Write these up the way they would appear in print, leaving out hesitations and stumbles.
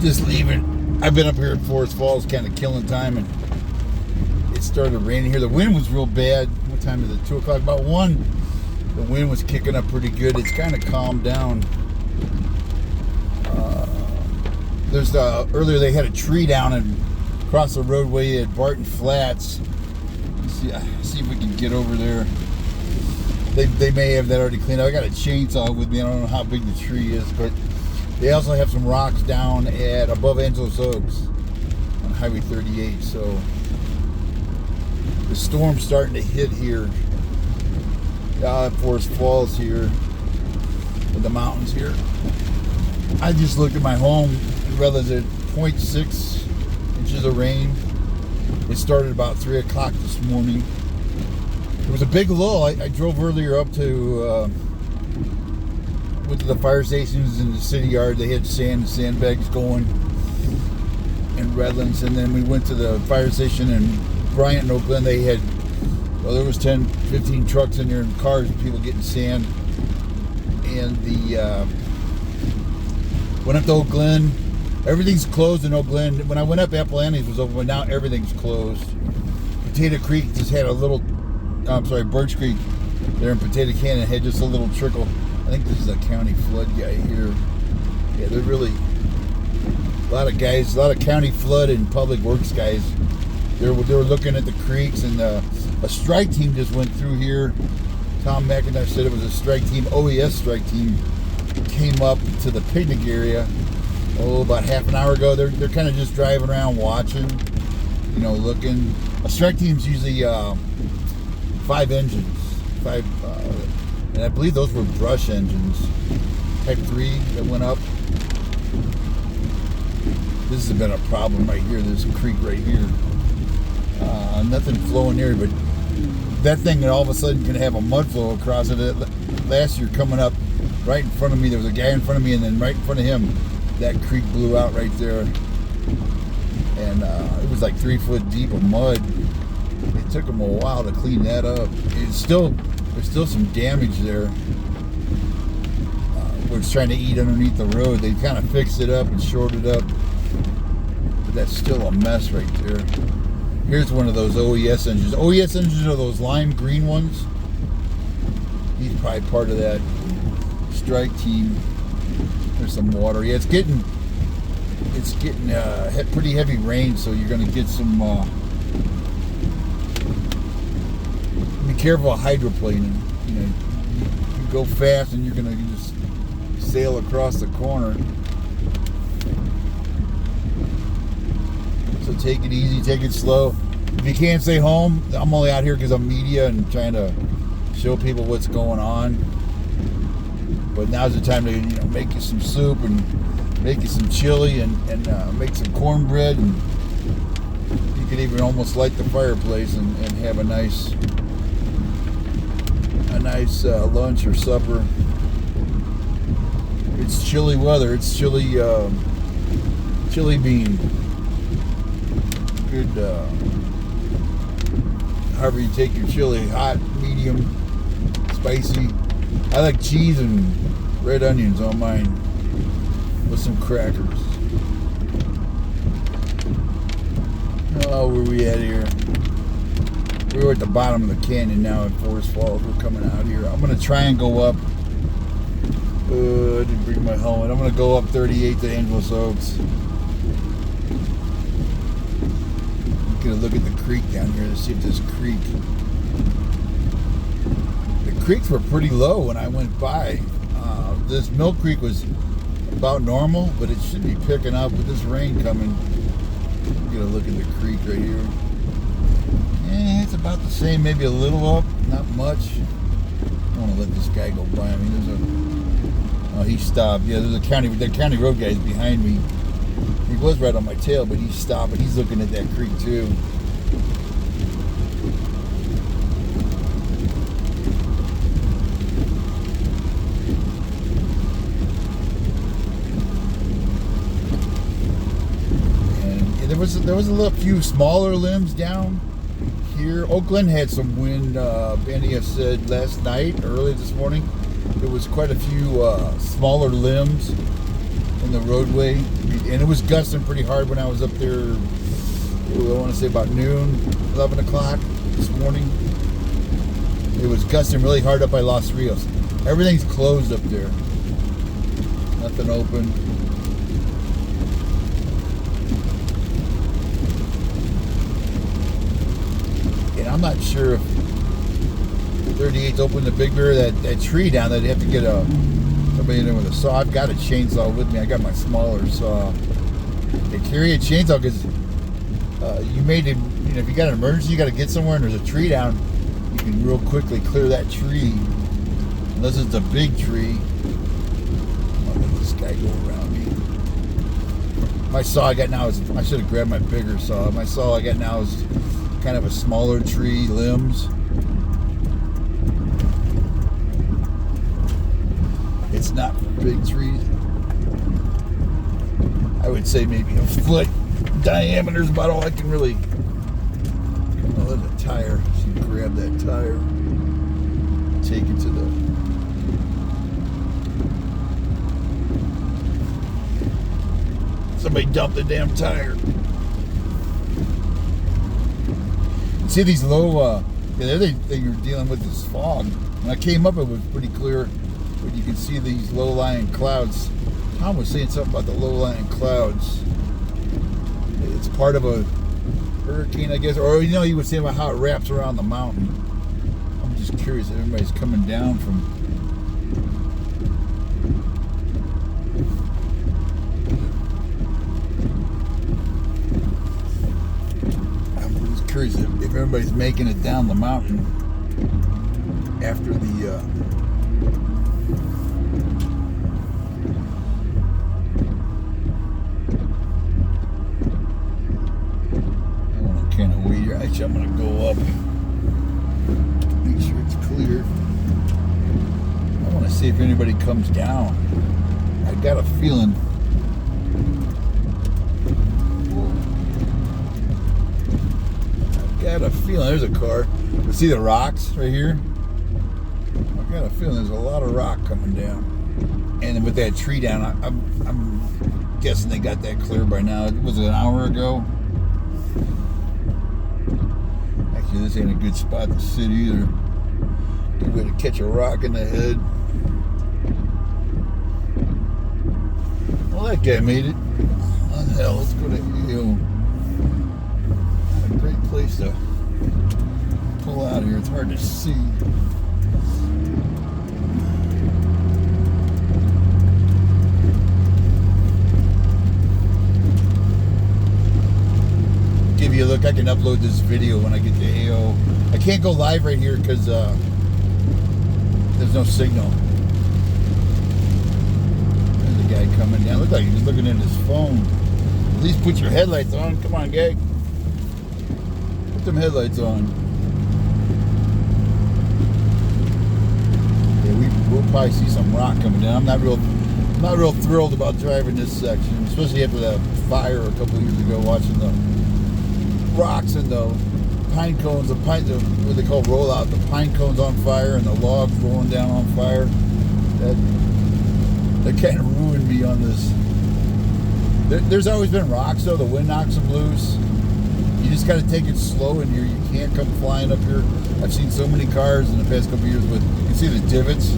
just leaving. I've been up here at Forest Falls kind of killing time, and it started raining here. The wind was real bad. What time is it? 2 o'clock? About 1. The wind was kicking up pretty good. It's kind of calmed down. Earlier they had a tree down and across the roadway at Barton Flats. See if we can get over there. They may have that already cleaned up. I got a chainsaw with me. I don't know how big the tree is, but they also have some rocks down at above Angelus Oaks on Highway 38. So the storm's starting to hit here. Forest Falls here, with the mountains here. I just looked at my home and realized that 0.6 inches of rain. It started about 3 o'clock this morning. It was a big lull. I drove earlier up to went to the fire stations in the city yard. They had sandbags going in Redlands, and then we went to the fire station in Bryant and Oak Glen. They had, well, there was 10, 15 trucks in there and cars and people getting sand. And went up to Oak Glen. Everything's closed in Oak Glen. When I went up, Apple Annie's was open, but now everything's closed. Potato Creek just had a little, Birch Creek there in Potato Canyon had just a little trickle. I think this is a county flood guy here. Yeah, they're really, a lot of guys, a lot of county flood and public works guys. They were looking at the creeks, and a strike team just went through here. Tom McIntyre said it was a strike team, OES strike team, came up to the picnic area, about half an hour ago. They're kind of just driving around watching, looking. A strike team's usually 5 engines, and I believe those were brush engines, Type 3 that went up. This has been a problem right here, this creek right here. Nothing flowing there, but that thing all of a sudden can have a mud flow across it. Last year coming up right in front of me, there was a guy in front of me, and then right in front of him, that creek blew out right there. And it was like 3 foot deep of mud. It took them a while to clean that up. There's still some damage there. Where it's trying to eat underneath the road. They kind of fixed it up and shored it up. But that's still a mess right there. Here's one of those OES engines. OES engines are those lime green ones. He's probably part of that strike team. There's some water. Yeah, it's getting pretty heavy rain, so you're going to get some. Be careful of hydroplaning. You go fast, and you're going to just sail across the corner. So take it easy, take it slow. If you can't stay home, I'm only out here because I'm media and trying to show people what's going on. But now's the time to make you some soup and make you some chili and make some cornbread, and you could even almost light the fireplace and have a nice lunch or supper. It's chilly weather. It's chili bean. Good, however you take your chili, hot, medium, spicy. I like cheese and red onions on mine with some crackers. Oh, where we at here? We're at the bottom of the canyon now in Forest Falls. We're coming out here. I'm going to try and go up. I didn't bring my helmet. I'm going to go up 38 to Angelus Oaks. Gonna look at the creek down here to see if this creek. The creeks were pretty low when I went by. This Mill Creek was about normal, but it should be picking up with this rain coming. Gonna look at the creek right here. Yeah, it's about the same, maybe a little up, not much. I don't want to let this guy go by me. He stopped. Yeah, there's the county road guy's behind me. He was right on my tail, but he's stopping. He's looking at that creek too. And there was a few smaller limbs down here. Oak Glen had some wind. Andy said last night, early this morning, there was quite a few smaller limbs. in the roadway, and it was gusting pretty hard when I was up there. I want to say about noon, 11 o'clock this morning. It was gusting really hard up by Los Rios. Everything's closed up there. Nothing open. And I'm not sure if 38's open the Big Bear. That tree down there, they have to get somebody in there with a saw. I've got a chainsaw with me. I got my smaller saw. They carry a chainsaw because if you got an emergency, you got to get somewhere and there's a tree down, you can real quickly clear that tree. Unless it's a big tree. I'll let this guy go around me. My saw I got now is, I should have grabbed my bigger saw. My saw I got now is kind of a smaller tree limbs. It's not for big trees. I would say maybe a foot diameter is about all I can really. Oh, there's a tire. So you grab that tire, take it to the. Somebody dumped the damn tire. See these low. The other thing you're dealing with is fog. When I came up, it was pretty clear, but you can see these low-lying clouds. Tom was saying something about the low-lying clouds. It's part of a hurricane, I guess, or he was saying about how it wraps around the mountain. I'm just curious if everybody's coming down from. I'm just curious if everybody's making it down the mountain after the. I'm going to go up, make sure it's clear. I want to see if anybody comes down. I got a feeling. There's a car. You see the rocks right here? I got a feeling there's a lot of rock coming down. And with that tree down, I'm guessing they got that clear by now. Was it an hour ago? This ain't a good spot to sit either. Good way to catch a rock in the head. Well, that guy made it. What the hell? Let's go to Hill. Not a great place to pull out here. It's hard to see. Give you a look. I can upload this video when I get to AO. I can't go live right here because there's no signal. There's a guy coming down. Looks like he's looking at his phone. At least put your headlights on. Come on, guy. Put them headlights on. Yeah, we'll probably see some rock coming down. I'm not real thrilled about driving this section, especially after that fire a couple of years ago, watching the rocks and the pine cones, what they call rollout, the pine cones on fire and the logs rolling down on fire. That kind of ruined me on this. There's always been rocks though. The wind knocks them loose. You just got to take it slow in here. You can't come flying up here. I've seen so many cars in the past couple of years with, you can see the divots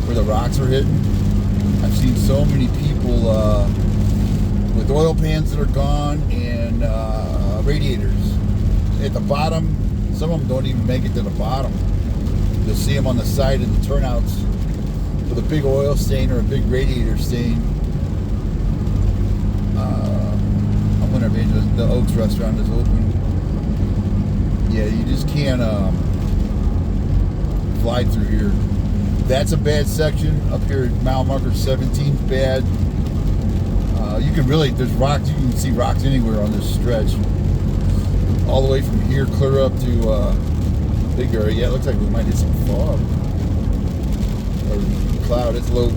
where the rocks are hitting. I've seen so many people with oil pans that are gone and radiators at the bottom. Some of them don't even make it to the bottom. You'll see them on the side of the turnouts with a big oil stain or a big radiator stain. I wonder if Angelus, the Oaks restaurant is open. Yeah, you just can't fly through here. That's a bad section. Up here at mile marker 17 is bad. You can really, there's rocks, you can see rocks anywhere on this stretch. All the way from here clear up to Big Area. Yeah, it looks like we might hit some fog. Or cloud, it's low.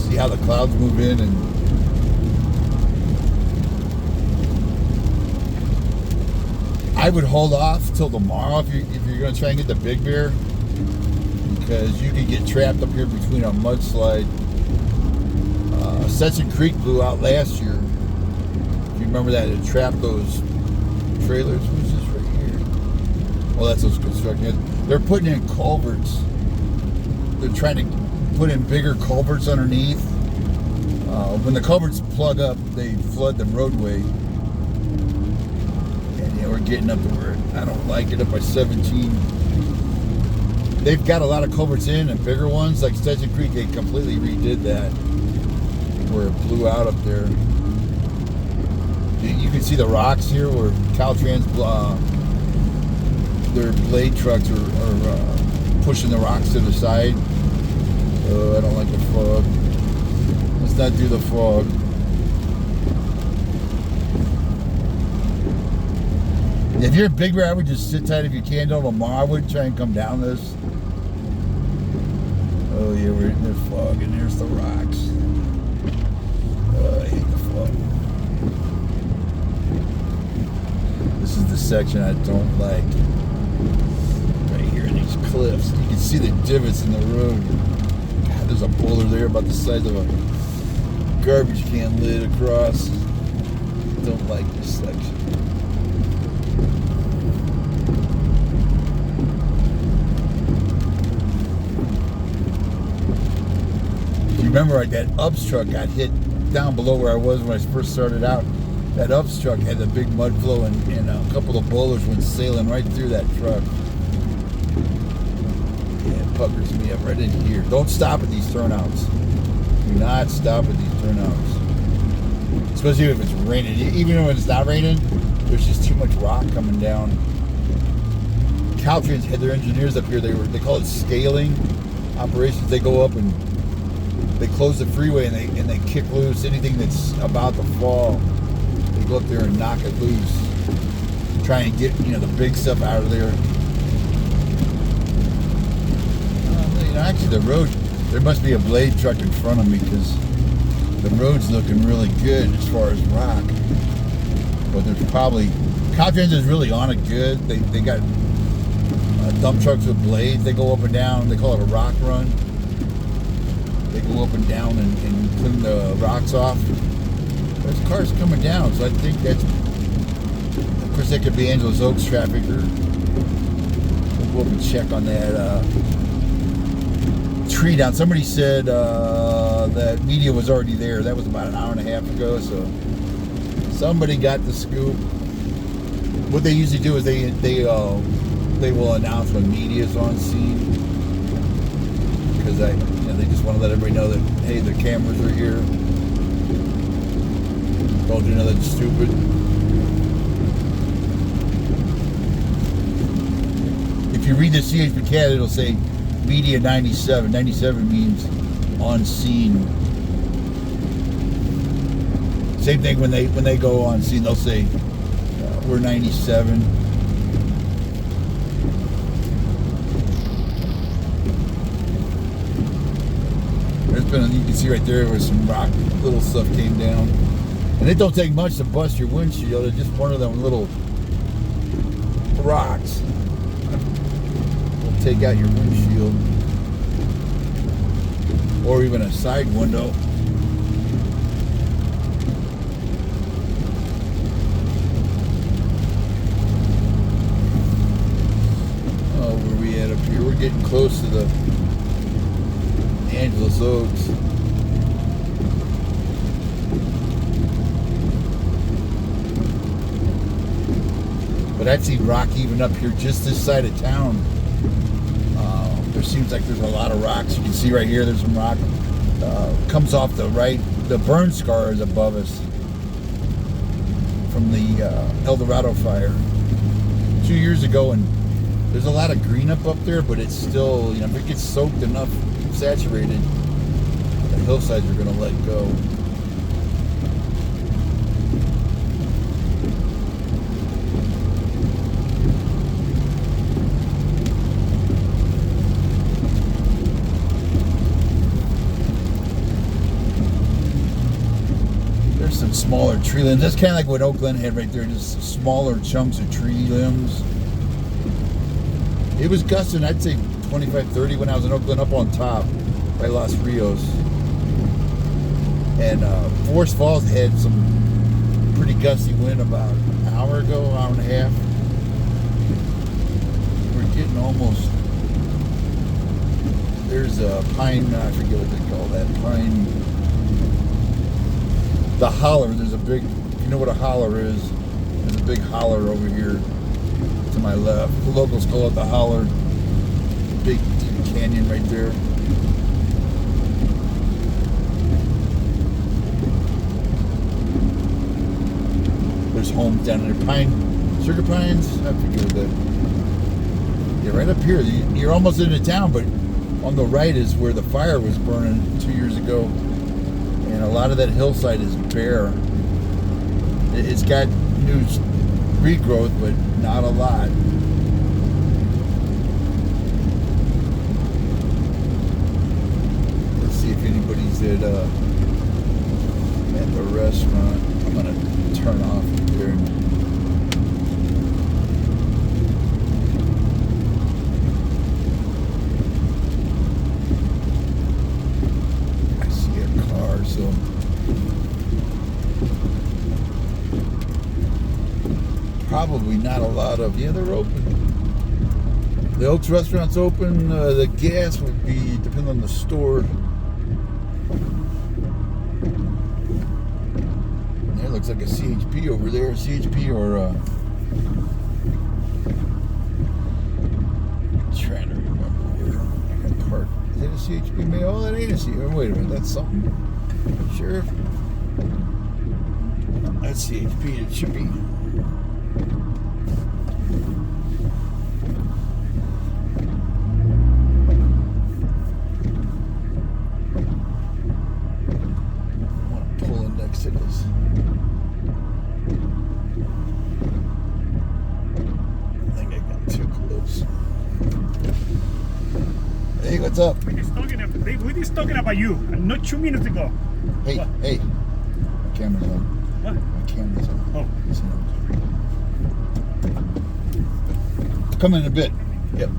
See how the clouds move in and I would hold off till tomorrow if you're going to try and get the Big Bear, because you could get trapped up here between a mudslide. Stetson Creek blew out last year. If you remember that, it trapped those trailers. Who's this right here? Well, that's those construction. They're putting in culverts. They're trying to put in bigger culverts underneath. When the culverts plug up, they flood the roadway. And yeah, we're getting up to where I don't like it, up by 17. They've got a lot of culverts in and bigger ones, like Stetson Creek. They completely redid that, where it blew out up there. You can see the rocks here where Caltrans, their blade trucks are pushing the rocks to the side. I don't like the fog. Let's not do the fog. If you're in Big Bear, I would just sit tight if you can. Tomorrow, I wouldn't try and come down this. Oh yeah, we're in the fog, and there's the rocks. I hate the fog. This is the section I don't like. Right here in these cliffs. You can see the divots in the road. God, there's a boulder there about the size of a garbage can lid across. Don't like this section. Remember, like that UPS truck got hit down below where I was when I first started out. That UPS truck had the big mud flow, and a couple of boulders went sailing right through that truck. Yeah, it puckers me up right in here. Don't stop at these turnouts. Do not stop at these turnouts. Especially if it's raining. Even when it's not raining, there's just too much rock coming down. Caltrans had their engineers up here. They call it scaling operations. They go up and they close the freeway and they kick loose anything that's about to fall. They go up there and knock it loose. Try and get the big stuff out of there. Actually the road, there must be a blade truck in front of me because the road's looking really good as far as rock. But there's probably, Caltrans is really on it good. They got dump trucks with blades. They go up and down. They call it a rock run. They go up and down and clean the rocks off. There's cars coming down, so I think that's, of course, that could be Angelus Oaks traffic, or we'll go up and check on that tree down. Somebody said that media was already there. That was about an hour and a half ago, so somebody got the scoop. What they usually do is they will announce when media is on scene, because they just want to let everybody know that, hey, the cameras are here. Don't do nothing stupid. If you read the CHP CAD, it'll say media 97. 97 means on scene. Same thing when they go on scene, they'll say we're 97. You can see right there where some rock, little stuff came down. And it don't take much to bust your windshield. It's just one of them little rocks. Will take out your windshield. Or even a side window. Oh, where are we at up here? We're getting close to the Angelus Oaks. But I've seen rock even up here just this side of town. There seems like there's a lot of rocks. You can see right here there's some rock. Comes off the right. The burn scar is above us from the El Dorado fire 2 years ago, and there's a lot of green up there, but it's still, if it gets soaked enough, saturated, the hillsides are going to let go. There's some smaller tree limbs. That's kind of like what Oak Glen had right there, just smaller chunks of tree limbs. It was gusting, I'd say 25, 30 when I was in Oak Glen, up on top by Los Rios. And Forest Falls had some pretty gusty wind about an hour ago, hour and a half. We're getting almost. There's a pine, I forget what they call that, pine. The holler, there's a big, if you know what a holler is, there's a big holler over here to my left. The locals call it the holler. Big deep canyon right there. There's homes down there, pine, sugar pines, I forget what that. Yeah, right up here, you're almost into town, but on the right is where the fire was burning 2 years ago. And a lot of that hillside is bare. It's got new regrowth, but not a lot. Let's see if anybody's at the restaurant. I'm gonna turn off here. I see a car, so probably not a lot of. Yeah, they're open. The Oaks restaurant's open. The gas would be depending on the store. There looks like a CHP over there. CHP or trying to remember where I got parked. Is that a CHP? Maybe. Oh, that ain't a CHP. Oh, wait a minute, that's something. Sheriff. That's CHP. It should be. Hey, what's up? We were just talking about you, and not 2 minutes ago. Hey, what? Hey. My camera's on. What? My camera's on. Oh. Come in a bit. Yep.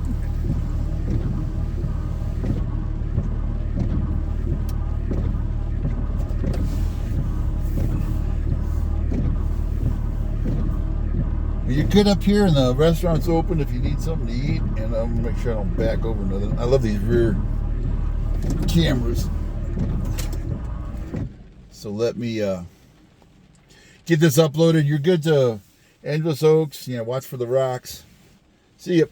You're good up here, and the restaurant's open if you need something to eat. And I'm gonna make sure I don't back over another. I love these rear cameras. So let me get this uploaded. You're good to Angelus Oaks. Watch for the rocks. See ya.